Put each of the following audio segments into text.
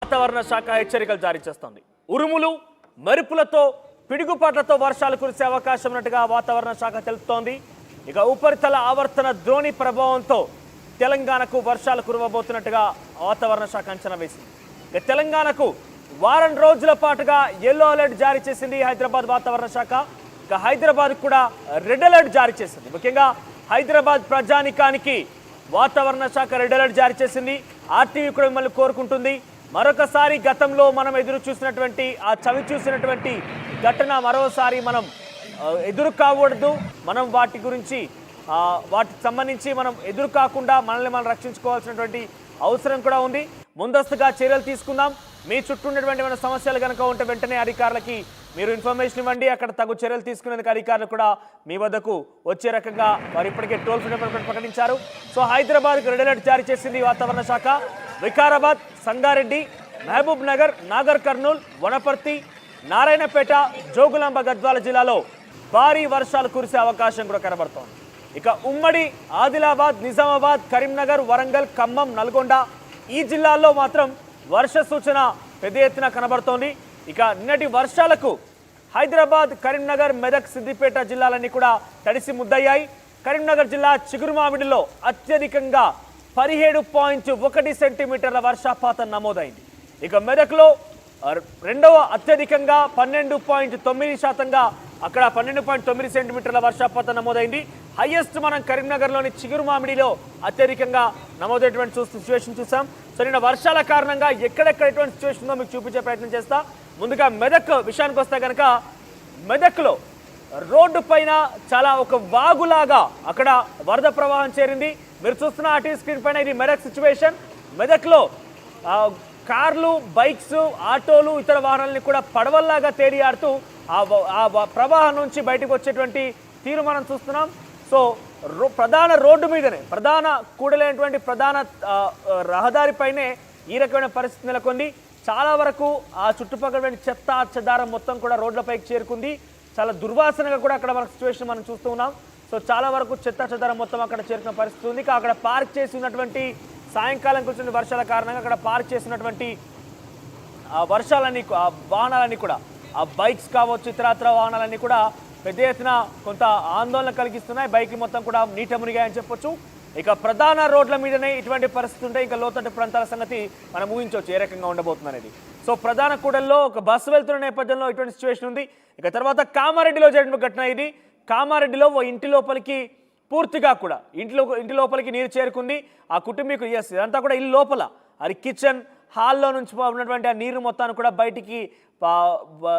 వాతావరణ శాఖ హెచ్చరికలు జారీ చేస్తోంది. ఉరుములు మెరుపులతో పిడుగుపాట్లతో వర్షాలు కురిసే అవకాశం ఉన్నట్టుగా వాతావరణ శాఖ తెలుపుతోంది. ఇక ఉపరితల ఆవర్తన ద్రోణి ప్రభావంతో తెలంగాణకు వర్షాలు కురవబోతున్నట్టుగా వాతావరణ శాఖ అంచనా వేసింది. ఇక తెలంగాణకు వారం రోజుల పాటుగా ఎల్లో అలర్ట్ జారీ చేసింది హైదరాబాద్ వాతావరణ శాఖ. ఇక హైదరాబాద్ కూడా రెడ్ అలర్ట్ జారీ చేసింది. ముఖ్యంగా హైదరాబాద్ ప్రజానికానికి వాతావరణ శాఖ రెడ్ అలర్ట్ జారీ చేసింది. ఆర్టీవీ కూడా మిమ్మల్ని కోరుకుంటుంది, మరొకసారి గతంలో మనం ఎదురు చూసినటువంటి ఆ చవి చూసినటువంటి ఘటన మరోసారి మనం ఎదురు కాకూడదు. మనం వాటి గురించి వాటికి సంబంధించి మనం ఎదురు కాకుండా మనల్ని మనం రక్షించుకోవాల్సినటువంటి అవసరం కూడా ఉంది. ముందస్తుగా చర్యలు తీసుకుందాం. మీ చుట్టూ ఉన్నటువంటి మన సమస్యలు కనుక ఉంటే వెంటనే అధికారులకి మీరు ఇన్ఫర్మేషన్ ఇవ్వండి. అక్కడ తగు చర్యలు తీసుకునేందుకు అధికారులు కూడా మీ వద్దకు వచ్చే రకంగా వారు ఇప్పటికే టోల్ ఫ్రీ నెంబర్ ప్రకటించారు. సో హైదరాబాద్కు రెడ్ అలర్ట్ జారీ చేసింది వాతావరణ శాఖ. వికారాబాద్, సంగారెడ్డి, మహబూబ్ నగర్, నాగర్ కర్నూల్, వనపర్తి, నారాయణపేట, జోగులాంబ, గద్వాల జిల్లాలో భారీ వర్షాలు కురిసే అవకాశం కూడా కనబడుతోంది. ఇక ఉమ్మడి ఆదిలాబాద్, నిజామాబాద్, కరీంనగర్, వరంగల్, ఖమ్మం, నల్గొండ ఈ జిల్లాల్లో మాత్రం వర్ష సూచన పెద్ద ఎత్తున కనబడుతోంది. ఇక నిన్నటి వర్షాలకు హైదరాబాద్, కరీంనగర్, మెదక్, సిద్దిపేట జిల్లాలన్నీ కూడా తడిసి ముద్దయ్యాయి. కరీంనగర్ జిల్లా చిగురుమామిడిలో అత్యధికంగా 17.1 సెంటీమీటర్ల వర్షపాతం నమోదైంది. ఇక మెదక్లో రెండవ అత్యధికంగా 12.9%, అక్కడ 12.9 సెంటీమీటర్ల వర్షపాతం నమోదైంది. హైయెస్ట్ మనం కరీంనగర్లోని చిగురుమామిడిలో అత్యధికంగా నమోదైనటువంటి సిచ్యువేషన్ చూసాం. సో నిన్న వర్షాల కారణంగా ఎక్కడెక్కడ ఎటువంటి సిచ్యువేషన్ ఉందో మీకు చూపించే ప్రయత్నం చేస్తా. ముందుగా మెదక్ విషయానికి వస్తే కనుక మెదక్లో రోడ్డు పైన చాలా ఒక వాగులాగా అక్కడ వరద ప్రవాహం చేరింది. మీరు చూస్తున్న ఆర్టీవీ స్క్రీన్ పైన ఇది మెదక్ సిచ్యువేషన్. మెదక్లో కార్లు, బైక్స్, ఆటోలు, ఇతర వాహనాలని కూడా పడవల్లాగా తేలియాడుతూ ఆ ప్రవాహం నుంచి బయటకు వచ్చేటువంటి తీరు మనం చూస్తున్నాం. సో ప్రధాన రోడ్డు మీదనే, ప్రధాన కూడలేనటువంటి ప్రధాన రహదారిపైనే ఈ రకమైన పరిస్థితి నెలకొంది. చాలా వరకు ఆ చుట్టుపక్కల చెత్త చెదారం మొత్తం కూడా రోడ్లపైకి చేరుకుంది. చాలా దుర్వాసనగా కూడా అక్కడ మన సిచ్యువేషన్ మనం చూస్తూ ఉన్నాం. సో చాలా వరకు చెత్త చెదారం మొత్తం అక్కడ చేరుకున్న పరిస్థితి ఉంది. అక్కడ పార్క్ చేసి ఉన్నటువంటి సాయంకాలం కూర్చున్న వర్షాల కారణంగా అక్కడ పార్క్ చేసినటువంటి వాహనాలన్నీ కూడా ఆ బైక్స్ కావచ్చు, ఇతరత్ర వాహనాలన్నీ కూడా పెద్ద ఎత్తున కొంత ఆందోళన కలిగిస్తున్నాయి. బైక్లు మొత్తం కూడా నీట మునిగాయని చెప్పొచ్చు. ఇక ప్రధాన రోడ్ల మీదనే ఇటువంటి పరిస్థితి ఉంటే ఇంకా లోతట్టు ప్రాంతాల సంగతి మనం ఊహించవచ్చు ఏ రకంగా ఉండబోతుంది అనేది. సో ప్రధాన కూడల్లో ఒక బస్సు వెళ్తున్న నేపథ్యంలో ఇటువంటి సిచ్యువేషన్ ఉంది. ఇక తర్వాత కామారెడ్డిలో జరిగిన ఘటన ఇది. కామారెడ్డిలో ఓ ఇంటి లోపలికి పూర్తిగా కూడా ఇంటి లోపలికి నీరు చేరుకుంది. ఆ కుటుంబీకు ఇదంతా కూడా ఇల్లు లోపల అది కిచెన్ హాల్లో నుంచి ఉన్నటువంటి ఆ నీరు మొత్తాన్ని కూడా బయటికి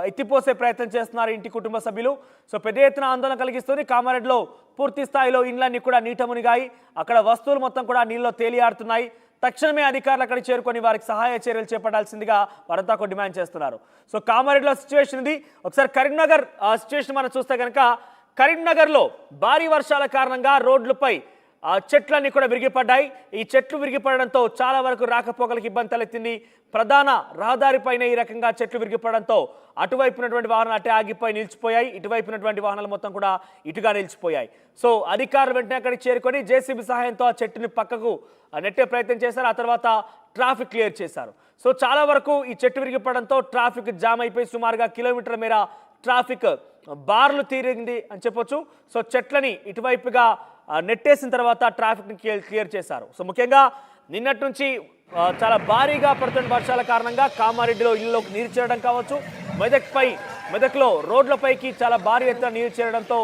ఎత్తిపోసే ప్రయత్నం చేస్తున్నారు ఇంటి కుటుంబ సభ్యులు. సో పెద్ద ఎత్తున ఆందోళన కలిగిస్తుంది. కామారెడ్డిలో పూర్తి స్థాయిలో ఇండ్లన్నీ కూడా నీట మునిగాయి. అక్కడ వస్తువులు మొత్తం కూడా నీళ్ళలో తేలియాడుతున్నాయి. తక్షణమే అధికారులు అక్కడికి చేరుకొని వారికి సహాయ చర్యలు చేపట్టాల్సిందిగా వారంతా డిమాండ్ చేస్తున్నారు. సో కామారెడ్డిలో సిచ్యువేషన్ ఇది. ఒకసారి కరీంనగర్ సిచ్యువేషన్ మనం చూస్తే కనుక కరీంనగర్లో భారీ వర్షాల కారణంగా రోడ్లపై చెట్లన్నీ కూడా విరిగిపడ్డాయి. ఈ చెట్లు విరిగిపడడంతో చాలా వరకు రాకపోకలకు ఇబ్బంది తలెత్తింది. ప్రధాన రహదారిపైన ఈ రకంగా చెట్లు విరిగిపడడంతో అటువైపునటువంటి వాహనాలు అటే ఆగిపోయి నిలిచిపోయాయి. ఇటువైపునటువంటి వాహనాలు మొత్తం కూడా ఇటుగా నిలిచిపోయాయి. సో అధికారులు వెంటనే అక్కడికి చేరుకొని జేసీబీ సహాయంతో ఆ చెట్టుని పక్కకు నెట్టే ప్రయత్నం చేశారు. ఆ తర్వాత ట్రాఫిక్ క్లియర్ చేశారు. సో చాలా వరకు ఈ చెట్టు విరిగిపడడంతో ట్రాఫిక్ జామ్ అయిపోయి సుమారుగా కిలోమీటర్ల మేర ట్రాఫిక్ బార్లు తీరింది అని చెప్పొచ్చు. సో చెట్లని ఇటువైపుగా నెట్టేసిన తర్వాత ట్రాఫిక్ని క్లియర్ చేశారు. సో ముఖ్యంగా నిన్నటి నుంచి చాలా భారీగా పడుతున్న వర్షాల కారణంగా కామారెడ్డిలో ఇళ్లలోకి నీరు చేరడం కావచ్చు, మెదక్లో రోడ్లపైకి చాలా భారీ ఎత్తున నీరు చేరడంతో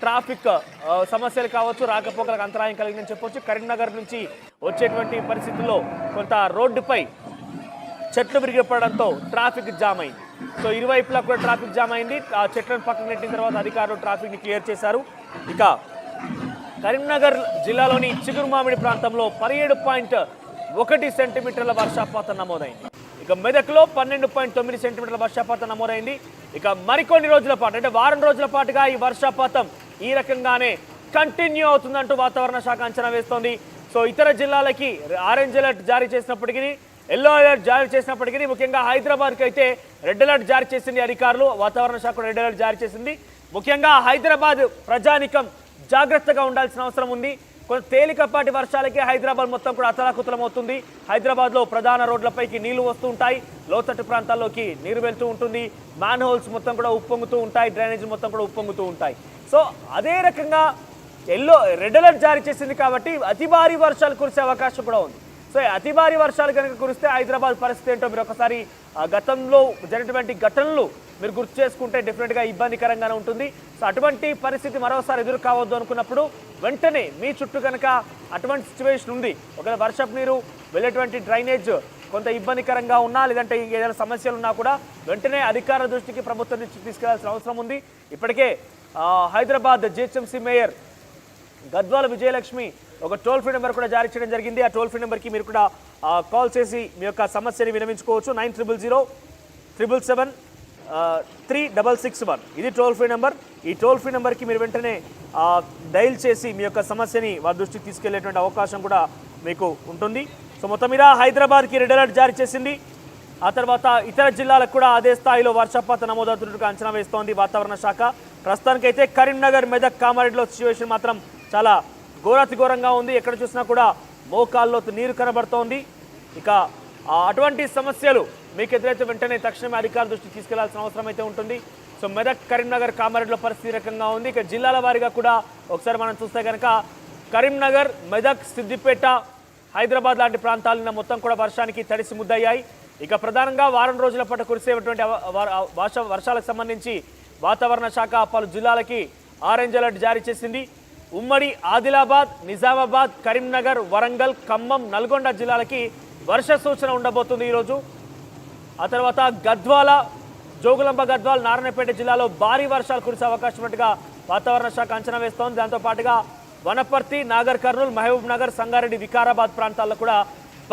ట్రాఫిక్ సమస్యలు కావచ్చు, రాకపోకలకు అంతరాయం కలిగిందని చెప్పొచ్చు. కరీంనగర్ నుంచి వచ్చేటువంటి పరిస్థితుల్లో కొంత రోడ్డుపై చెట్లు విరిగిపడడంతో ట్రాఫిక్ జామ్ అయింది. సో ఇరువైపులా కూడా ట్రాఫిక్ జామ్ అయింది. ఆ చెట్లను పక్కకు నెట్టిన తర్వాత అధికారులు ట్రాఫిక్ని క్లియర్ చేశారు. ఇక కరీంనగర్ జిల్లాలోని చిగురుమామిడి ప్రాంతంలో 17.1 సెంటీమీటర్ల వర్షపాతం నమోదైంది. ఇక మెదక్లో 12.9 సెంటీమీటర్ల వర్షపాతం నమోదైంది. ఇక మరికొన్ని రోజుల పాటు అంటే వారం రోజుల పాటుగా ఈ వర్షపాతం ఈ రకంగానే కంటిన్యూ అవుతుందంటూ వాతావరణ శాఖ అంచనా వేస్తోంది. సో ఇతర జిల్లాలకి ఆరెంజ్ అలర్ట్ జారీ చేసినప్పటికీ, ఎల్లో అలర్ట్ జారీ చేసినప్పటికీ ముఖ్యంగా హైదరాబాద్కి అయితే రెడ్ అలర్ట్ జారీ చేసింది అధికారులు. వాతావరణ శాఖ రెడ్ అలర్ట్ జారీ చేసింది. ముఖ్యంగా హైదరాబాద్ ప్రజానికం జాగ్రత్తగా ఉండాల్సిన అవసరం ఉంది. కొంత తేలికపాటి వర్షాలకి హైదరాబాద్ మొత్తం కూడా అతలాకుతలమవుతుంది. హైదరాబాద్లో ప్రధాన రోడ్లపైకి నీళ్లు వస్తూ ఉంటాయి, లోతట్టు ప్రాంతాల్లోకి నీరు వెళ్తూ ఉంటుంది, మ్యాన్ హోల్స్ మొత్తం కూడా ఉప్పొంగుతూ ఉంటాయి, డ్రైనేజ్ మొత్తం కూడా ఉప్పొంగుతూ ఉంటాయి. సో అదే రకంగా రెడ్ అలర్ట్ జారీ చేసింది కాబట్టి అతి భారీ వర్షాలు కురిసే అవకాశం కూడా ఉంది. సో అతి భారీ వర్షాలు కనుక కురిస్తే హైదరాబాద్ పరిస్థితి ఏంటో మీరు ఒకసారి గతంలో జరిగినటువంటి ఘటనలు మీరు గుర్తు చేసుకుంటే డెఫినెట్గా ఇబ్బందికరంగానే ఉంటుంది. సో అటువంటి పరిస్థితి మరోసారి ఎదురు కావద్దు అనుకున్నప్పుడు వెంటనే మీ చుట్టూ కనుక అటువంటి సిచ్యువేషన్ ఉంది, ఒకవేళ వర్షపు నీరు వెళ్ళేటువంటి డ్రైనేజ్ కొంత ఇబ్బందికరంగా ఉన్నా లేదంటే ఏదైనా సమస్యలు ఉన్నా కూడా వెంటనే అధికారుల దృష్టికి ప్రభుత్వం దృష్టికి తీసుకెళ్లాల్సిన అవసరం ఉంది. ఇప్పటికే హైదరాబాద్ జిహెచ్ఎంసీ మేయర్ గద్వాల విజయలక్ష్మి ఒక టోల్ ఫ్రీ నెంబర్ కూడా జారీ చేయడం జరిగింది. ఆ టోల్ ఫ్రీ నెంబర్కి మీరు కూడా కాల్ చేసి మీ యొక్క సమస్యని వినవించుకోవచ్చు. 9000-777-3661 ఇది టోల్ ఫ్రీ నెంబర్. ఈ టోల్ ఫ్రీ నెంబర్కి మీరు వెంటనే డైల్ చేసి మీ యొక్క సమస్యని వారి దృష్టికి తీసుకెళ్లేటువంటి అవకాశం కూడా మీకు ఉంటుంది. సో మొత్తం మీద హైదరాబాద్కి రెడ్ అలర్ట్ జారీ చేసింది. ఆ తర్వాత ఇతర జిల్లాలకు కూడా అదే స్థాయిలో వర్షపాతం నమోదవుతున్నట్టుగా అంచనా వేస్తోంది వాతావరణ శాఖ. ప్రస్తుతానికైతే కరీంనగర్, మెదక్, కామారెడ్డిలో సిచ్యువేషన్ మాత్రం చాలా ఘోరాతిఘోరంగా ఉంది. ఎక్కడ చూసినా కూడా మోకాల్లో నీరు కనబడుతోంది. ఇక అటువంటి సమస్యలు మీకు ఎదురైతే వెంటనే తక్షణమే అధికారుల దృష్టికి తీసుకెళ్లాల్సిన అవసరం అయితే ఉంటుంది. సో మెదక్, కరీంనగర్, కామారెడ్డిలో పరిస్థితి రకంగా ఉంది. ఇక జిల్లాల వారీగా కూడా ఒకసారి మనం చూస్తే కనుక కరీంనగర్, మెదక్, సిద్దిపేట, హైదరాబాద్ లాంటి ప్రాంతాలను మొత్తం కూడా వర్షానికి తడిసి ముద్దయ్యాయి. ఇక ప్రధానంగా వారం రోజుల పాటు కురిసేటువంటి వర్షాలకు సంబంధించి వాతావరణ శాఖ పలు జిల్లాలకి ఆరెంజ్ అలర్ట్ జారీ చేసింది. ఉమ్మడి ఆదిలాబాద్, నిజామాబాద్, కరీంనగర్, వరంగల్, ఖమ్మం, నల్గొండ జిల్లాలకి వర్ష సూచన ఉండబోతుంది ఈరోజు. ఆ తర్వాత గద్వాల, జోగులాంబ గద్వాల్, నారాయణపేట జిల్లాలో భారీ వర్షాలు కురిసే అవకాశం ఉన్నట్టుగా వాతావరణ శాఖ అంచనా వేస్తోంది. దాంతోపాటుగా వనపర్తి, నాగర్ కర్నూల్, మహబూబ్ నగర్, సంగారెడ్డి, వికారాబాద్ ప్రాంతాల్లో కూడా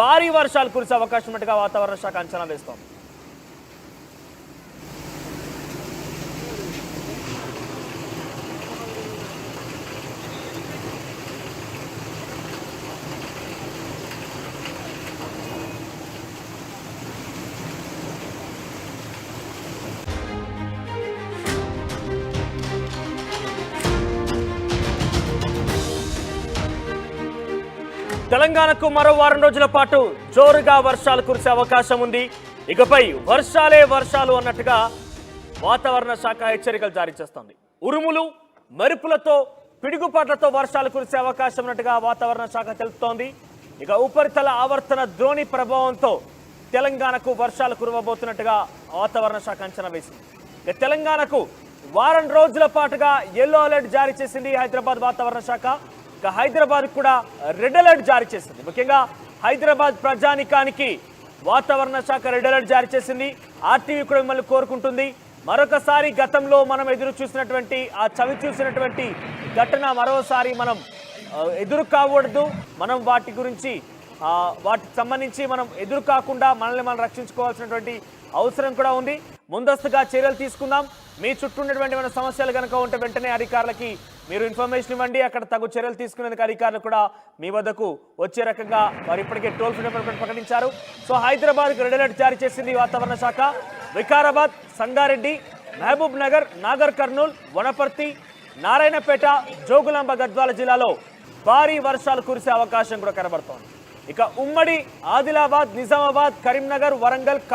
భారీ వర్షాలు కురిసే అవకాశం ఉన్నట్టుగా వాతావరణ శాఖ అంచనా వేస్తోంది. తెలంగాణకు మరో వారం రోజుల పాటు జోరుగా వర్షాలు కురిసే అవకాశం ఉంది. ఇకపై వర్షాలే వర్షాలు అన్నట్టుగా వాతావరణ శాఖ హెచ్చరికలు జారీ చేస్తోంది. ఉరుములు, మెరుపులతో, పిడుగుపాట్లతో వర్షాలు కురిసే అవకాశం ఉన్నట్టుగా వాతావరణ శాఖ తెలుపుతోంది. ఇక ఉపరితల ఆవర్తన ద్రోణి ప్రభావంతో తెలంగాణకు వర్షాలు కురవబోతున్నట్టుగా వాతావరణ శాఖ అంచనా వేసింది. ఇక తెలంగాణకు వారం రోజుల పాటుగా ఎల్లో అలర్ట్ జారీ చేసింది హైదరాబాద్ వాతావరణ శాఖ. ఇక హైదరాబాద్ కూడా రెడ్ అలర్ట్ జారీ చేసింది. ముఖ్యంగా హైదరాబాద్ ప్రజానికానికి వాతావరణ శాఖ రెడ్ అలర్ట్ జారీ చేసింది. ఆర్టీవీ కూడా మిమ్మల్ని కోరుకుంటుంది, మరొకసారి గతంలో మనం ఎదురు చూసినటువంటి చవి చూసినటువంటి ఘటన మరోసారి మనం ఎదురు కాకూడదు. మనం వాటి గురించి వాటికి సంబంధించి మనం ఎదురు కాకుండా మనల్ని మనం రక్షించుకోవాల్సినటువంటి అవసరం కూడా ఉంది. ముందస్తుగా చర్యలు తీసుకుందాం. మీ చుట్టూ ఉన్నటువంటి మన సమస్యలు కనుక ఉంటే వెంటనే అధికారులకి మీరు ఇన్ఫర్మేషన్ ఇవ్వండి. అక్కడ తగు చర్యలు తీసుకునేందుకు అధికారులు కూడా మీ వద్దకు వచ్చే రకంగా వారు ఇప్పటికే టోల్ ఫ్రీ నెంబర్ ప్రకటించారు. సో హైదరాబాద్కు రెడ్ అలర్ట్ జారీ చేసింది వాతావరణ శాఖ. వికారాబాద్, సంగారెడ్డి, మహబూబ్ నగర్, నాగర్ కర్నూల్, వనపర్తి, నారాయణపేట, జోగులాంబ గద్వాల జిల్లాలో భారీ వర్షాలు కురిసే అవకాశం కూడా కనబడుతోంది. ఇక ఉమ్మడి ఆదిలాబాద్, నిజామాబాద్, కరీంనగర్, వరంగల్